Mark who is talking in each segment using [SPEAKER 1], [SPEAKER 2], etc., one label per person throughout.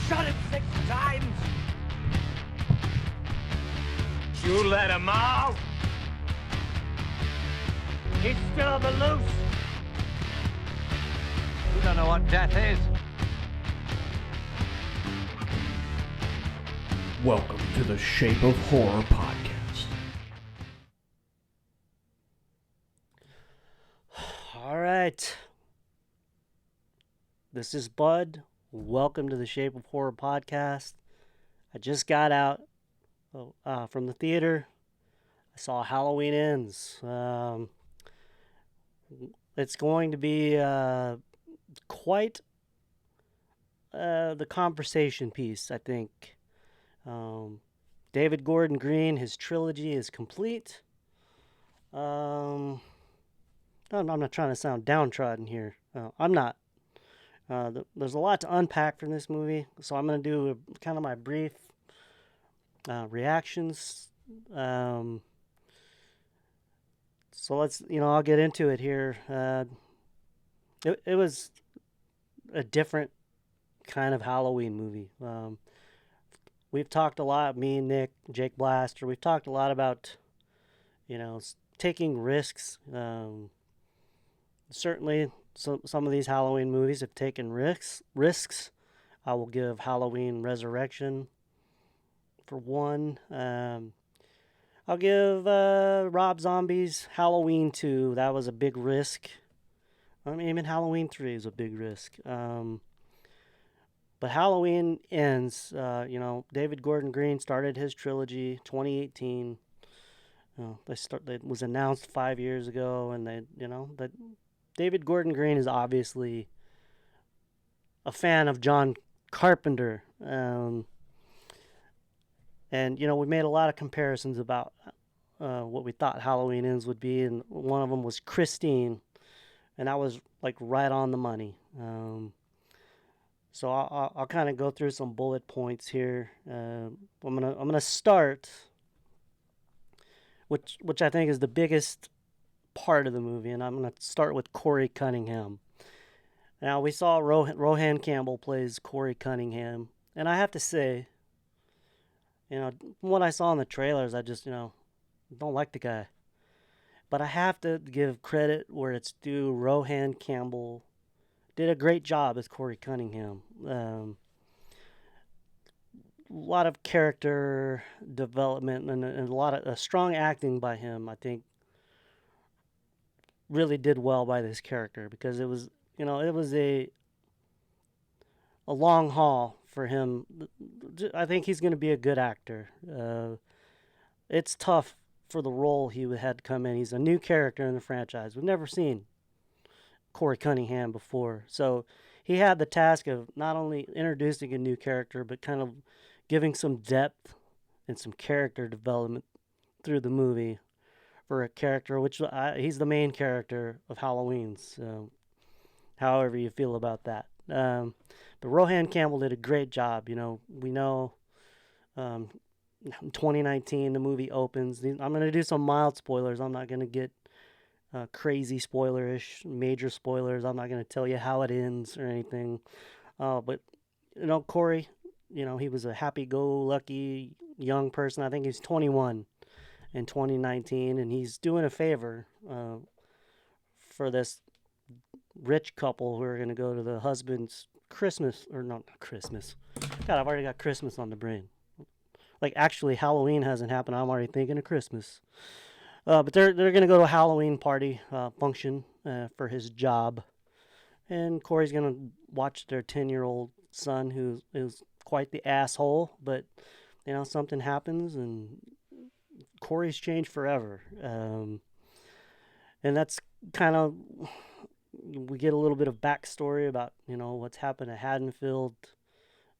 [SPEAKER 1] shot him 6 times. You let him out. He's still on the loose. You don't know what death is.
[SPEAKER 2] Welcome to the Shape of Horror podcast.
[SPEAKER 3] All right. This is Bud. Welcome to the Shape of Horror podcast. I just got out from the theater. I saw HalloweenEnds. It's going to be quite the conversation piece, I think. David Gordon Green, his trilogy is complete. I'm not trying to sound downtrodden here. I'm not. There's a lot to unpack from this movie, so I'm going to do kind of my brief reactions. So let's, I'll get into it here. It was a different kind of Halloween movie. We've talked a lot, me and Nick, Jake Blaster, we've talked a lot about, taking risks. Certainly, some of these Halloween movies have taken risks. I will give Halloween Resurrection for one. I'll give Rob Zombie's Halloween 2. That was a big risk. I mean, even Halloween 3 is a big risk. But Halloween Ends. David Gordon Green started his trilogy 2018. It was announced 5 years ago, and that David Gordon Green is obviously a fan of John Carpenter. And we made a lot of comparisons about what we thought Halloween Ends would be, and one of them was Christine, and that was like right on the money. So I'll kind of go through some bullet points here. I'm gonna start, which I think is the biggest part of the movie, and I'm gonna start with Corey Cunningham. Now we saw Rohan Campbell plays Corey Cunningham, and I have to say, from what I saw in the trailers, I just don't like the guy. But I have to give credit where it's due. Rohan Campbell did a great job as Corey Cunningham. A lot of character development and a lot of strong acting by him, I think, really did well by this character, because it was a long haul for him. I think he's going to be a good actor. It's tough for the role he had come in. He's a new character in the franchise. We've never seen Corey Cunningham before. So he had the task of not only introducing a new character, but kind of giving some depth and some character development through the movie for a character, which he's the main character of Halloween. So however you feel about that. But Rohan Campbell did a great job. We know in 2019 the movie opens. I'm going to do some mild spoilers. I'm not going to get crazy spoilerish, major spoilers. I'm not going to tell you how it ends or anything. But Corey, he was a happy-go-lucky young person. I think he's 21 in 2019, and he's doing a favor for this rich couple who are going to go to the husband's Christmas, or not Christmas. God, I've already got Christmas on the brain. Like, actually, Halloween hasn't happened. I'm already thinking of Christmas. But they're going to go to a Halloween party function for his job. And Corey's going to watch their 10-year-old son, who is quite the asshole. But, something happens, and Corey's changed forever. And that's kind of... We get a little bit of backstory about, what's happened at Haddonfield.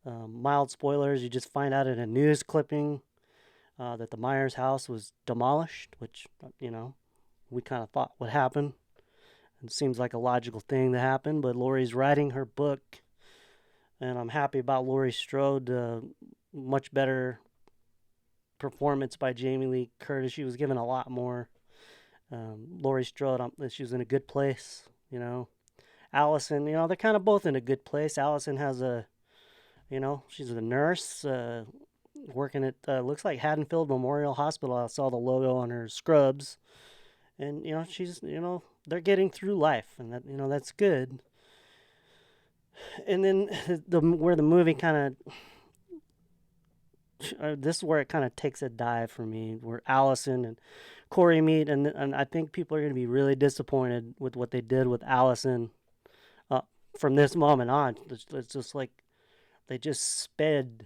[SPEAKER 3] Mild spoilers, you just find out in a news clipping that the Myers house was demolished, which, we kind of thought would happen. It seems like a logical thing to happen, but Laurie's writing her book, and I'm happy about Laurie Strode. Much better performance by Jamie Lee Curtis. She was given a lot more. Laurie Strode, she was in a good place, Allison, they're kind of both in a good place. Allison has a You know, she's a nurse working at looks like Haddonfield Memorial Hospital. I saw the logo on her scrubs, and you know she's they're getting through life, and that's good. And then where the movie kind of this is where it kind of takes a dive for me, where Allison and Corey meet, and I think people are going to be really disappointed with what they did with Allison uh, from this moment on. It's just like they just sped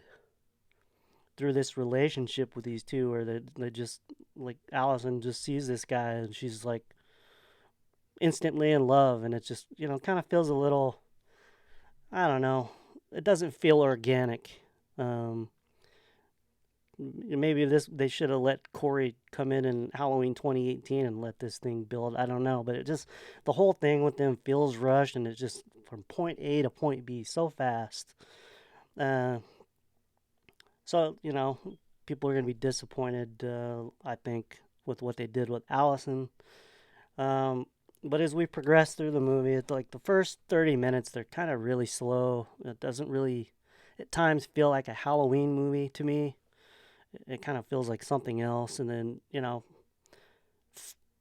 [SPEAKER 3] through this relationship with these two, where they just like Allison just sees this guy and she's like instantly in love, and it just kind of feels a little, I don't know, it doesn't feel organic. Um, Maybe they should have let Corey come in Halloween 2018 and let this thing build. I don't know, but it just the whole thing with them feels rushed, and it's just from point A to point B so fast. Uh, so people are gonna be disappointed. I think with what they did with Allison. Um, but as we progress through the movie, it's like the first 30 minutes they're kind of really slow. It doesn't really, at times, feel like a Halloween movie to me. It kind of feels like something else. And then,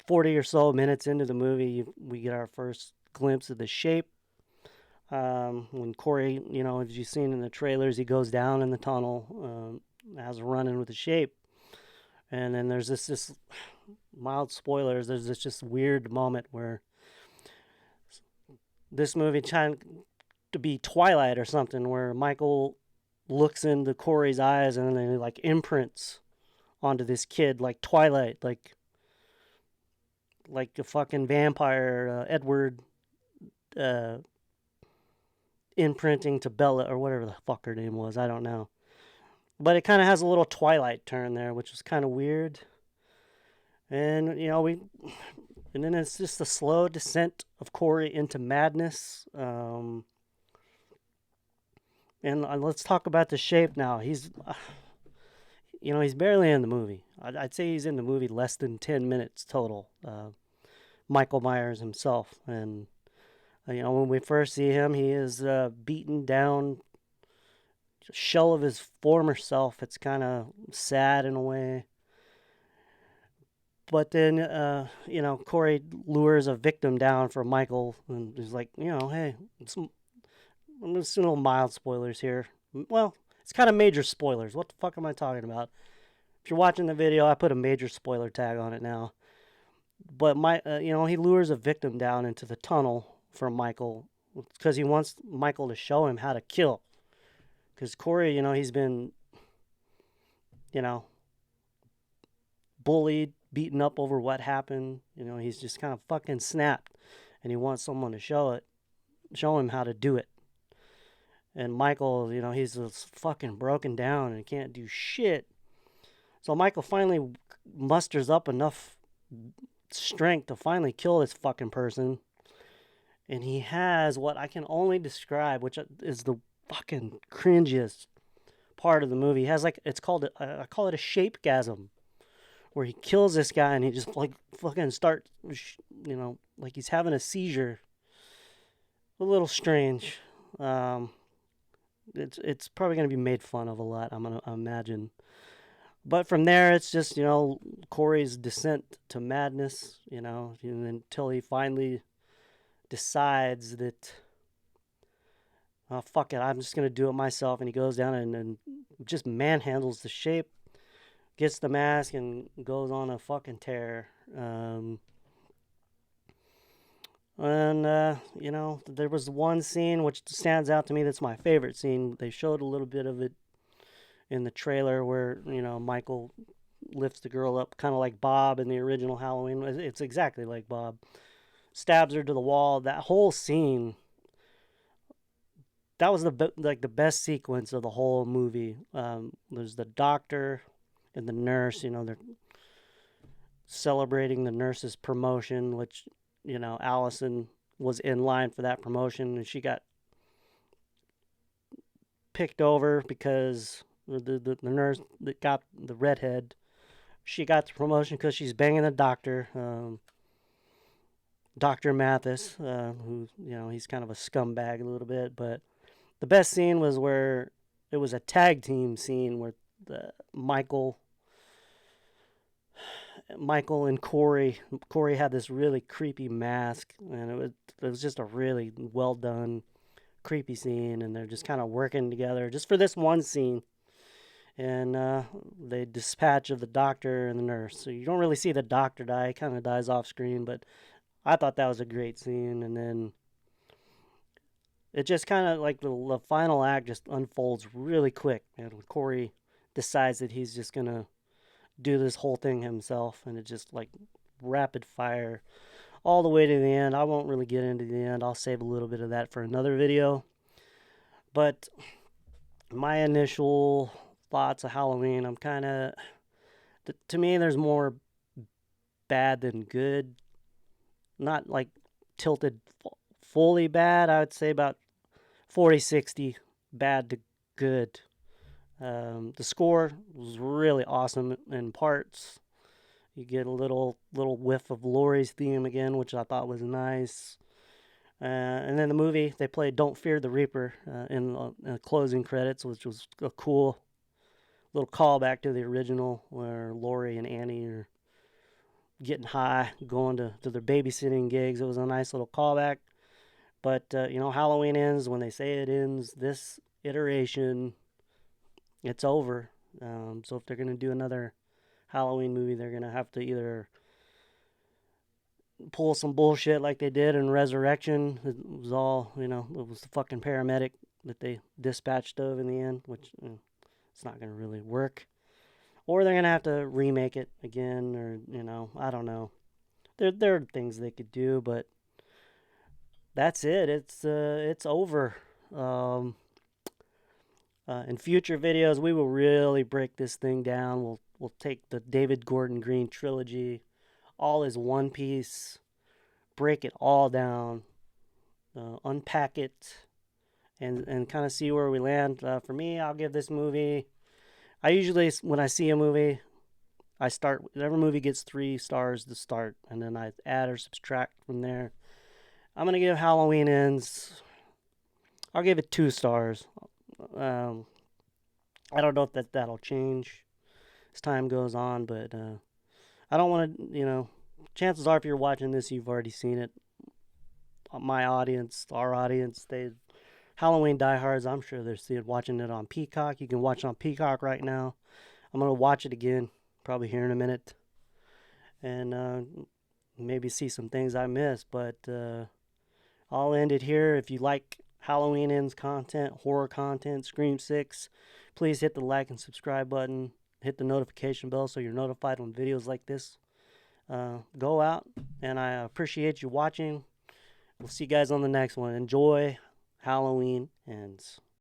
[SPEAKER 3] 40 or so minutes into the movie, we get our first glimpse of the shape. When Corey, as you've seen in the trailers, he goes down in the tunnel, has a run in with the shape. And then there's this mild spoilers. There's this just weird moment where this movie trying to be Twilight or something, where Michael looks into Corey's eyes and then he like imprints onto this kid like Twilight, like a fucking vampire, Edward imprinting to Bella or whatever the fuck her name was. I don't know, but it kind of has a little Twilight turn there, which is kind of weird. And and then it's just a slow descent of Corey into madness. And let's talk about the shape now. He's barely in the movie. I'd say he's in the movie less than 10 minutes total. Michael Myers himself. And, when we first see him, he is beaten down, shell of his former self. It's kind of sad in a way. But then, Corey lures a victim down for Michael, and he's like, hey, I'm just doing little mild spoilers here. Well, it's kind of major spoilers. What the fuck am I talking about? If you're watching the video, I put a major spoiler tag on it now. But he lures a victim down into the tunnel for Michael because he wants Michael to show him how to kill. Because Corey, he's been, bullied, beaten up over what happened. He's just kind of fucking snapped, and he wants someone to show him how to do it. And Michael, he's just fucking broken down and can't do shit. So Michael finally musters up enough strength to finally kill this fucking person. And he has what I can only describe, which is the fucking cringiest part of the movie. He has I call it a shapegasm, where he kills this guy and he just like fucking starts, like he's having a seizure. A little strange. It's probably going to be made fun of a lot, I'm going to imagine. But from there, it's just, Corey's descent to madness, and until he finally decides that, oh, fuck it, I'm just going to do it myself. And he goes down and just manhandles the shape, gets the mask, and goes on a fucking tear. There was one scene which stands out to me that's my favorite scene. They showed a little bit of it in the trailer where, Michael lifts the girl up kind of like Bob in the original Halloween. It's exactly like Bob. Stabs her to the wall. That whole scene, that was the best sequence of the whole movie. There's the doctor and the nurse, they're celebrating the nurse's promotion, which Allison was in line for that promotion, and she got picked over because the nurse that got the redhead, she got the promotion because she's banging the doctor, Dr. Mathis, who, he's kind of a scumbag a little bit. But the best scene was where it was a tag team scene where Michael and Corey had this really creepy mask, and it was just a really well done creepy scene, and they're just kind of working together just for this one scene. And they dispatch of the doctor and the nurse, so you don't really see the doctor die. He kind of dies off screen, but I thought that was a great scene. And then it just kind of like the final act just unfolds really quick, and when Corey decides that he's just gonna do this whole thing himself, and it just like rapid fire all the way to the end. I won't really get into the end. I'll save a little bit of that for another video. But my initial thoughts of Halloween, I'm kind of, to me, there's more bad than good. Not like tilted fully bad. I would say about 40-60 bad to good. The score was really awesome in parts. You get a little whiff of Laurie's theme again, which I thought was nice. And then the movie, they played "Don't Fear the Reaper" in the closing credits, which was a cool little callback to the original, where Laurie and Annie are getting high, going to their babysitting gigs. It was a nice little callback. But Halloween ends when they say it ends. This iteration, it's over. So if they're gonna do another Halloween movie, they're gonna have to either pull some bullshit like they did in Resurrection. It was all, it was the fucking paramedic that they dispatched of in the end, which it's not gonna really work. Or they're gonna have to remake it again, or I don't know. There are things they could do, but that's it. It's over. In future videos, we will really break this thing down. We'll take the David Gordon Green trilogy, all as one piece, break it all down, unpack it, and kind of see where we land. For me, I'll give this movie. I usually, when I see a movie, I start. Every movie gets 3 stars to start, and then I add or subtract from there. I'm gonna give Halloween Ends. I'll give it 2 stars. I don't know if that'll change as time goes on, but I don't want to. Chances are, if you're watching this, you've already seen it. My audience, our audience, Halloween diehards. I'm sure they're watching it on Peacock. You can watch it on Peacock right now. I'm gonna watch it again, probably here in a minute, and maybe see some things I missed. But I'll end it here. If you like Halloween Ends content, horror content, Scream 6, please hit the like and subscribe button. Hit the notification bell so you're notified when videos like this go out. And I appreciate you watching. We'll see you guys on the next one. Enjoy Halloween Ends.